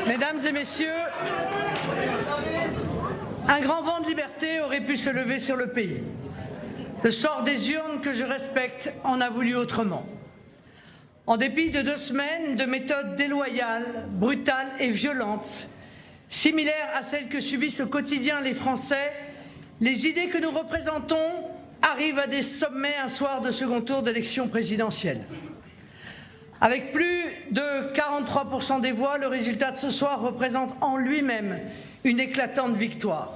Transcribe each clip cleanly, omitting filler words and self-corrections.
Mesdames et messieurs, un grand vent de liberté aurait pu se lever sur le pays. Le sort des urnes, que je respecte, en a voulu autrement. En dépit de 2 semaines de méthodes déloyales, brutales et violentes, similaires à celles que subissent au quotidien les Français, les idées que nous représentons arrivent à des sommets un soir de second tour d'élection présidentielle. Avec plus de 43% des voix, le résultat de ce soir représente en lui-même une éclatante victoire.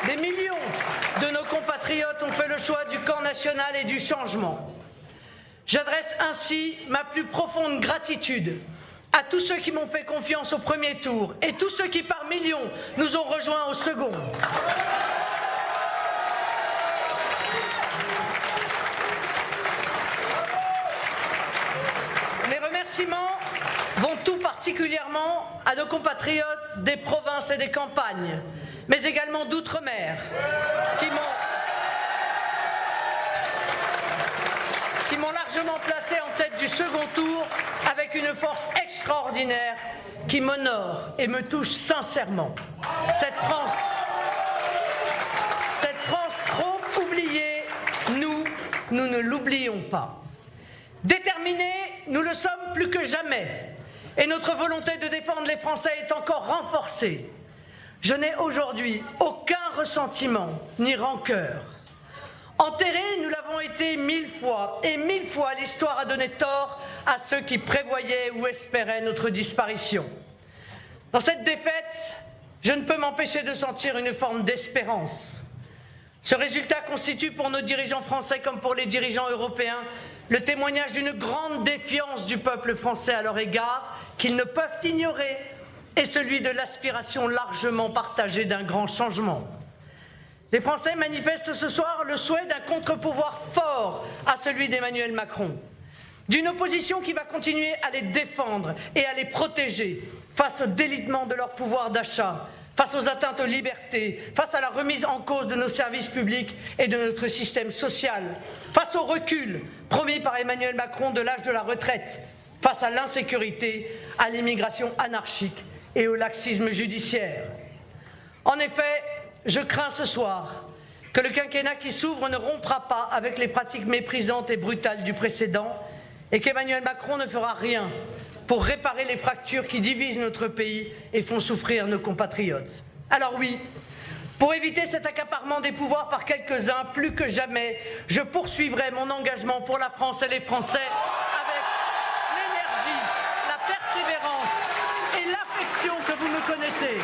Des millions de nos compatriotes ont fait le choix du camp national et du changement. J'adresse ainsi ma plus profonde gratitude à tous ceux qui m'ont fait confiance au premier tour et tous ceux qui par millions nous ont rejoints au second. Les remerciements vont tout particulièrement à nos compatriotes des provinces et des campagnes, mais également d'outre-mer, qui m'ont largement placé en tête du second tour avec une force extraordinaire qui m'honore et me touche sincèrement. Cette France trop oubliée, nous ne l'oublions pas. Déterminés, nous le sommes plus que jamais, et notre volonté de défendre les Français est encore renforcée. Je n'ai aujourd'hui aucun ressentiment ni rancœur. Enterrés, nous l'avons été 1000 fois, et 1000 fois l'histoire a donné tort à ceux qui prévoyaient ou espéraient notre disparition. Dans cette défaite, je ne peux m'empêcher de sentir une forme d'espérance. Ce résultat constitue pour nos dirigeants français comme pour les dirigeants européens le témoignage d'une grande défiance du peuple français à leur égard qu'ils ne peuvent ignorer, et celui de l'aspiration largement partagée d'un grand changement. Les Français manifestent ce soir le souhait d'un contre-pouvoir fort à celui d'Emmanuel Macron, d'une opposition qui va continuer à les défendre et à les protéger face au délitement de leur pouvoir d'achat, face aux atteintes aux libertés, face à la remise en cause de nos services publics et de notre système social, face au recul promis par Emmanuel Macron de l'âge de la retraite, face à l'insécurité, à l'immigration anarchique et au laxisme judiciaire. En effet, je crains ce soir que le quinquennat qui s'ouvre ne rompra pas avec les pratiques méprisantes et brutales du précédent et qu'Emmanuel Macron ne fera rien pour réparer les fractures qui divisent notre pays et font souffrir nos compatriotes. Alors oui, pour éviter cet accaparement des pouvoirs par quelques-uns, plus que jamais, je poursuivrai mon engagement pour la France et les Français avec l'énergie, la persévérance et l'affection que vous me connaissez.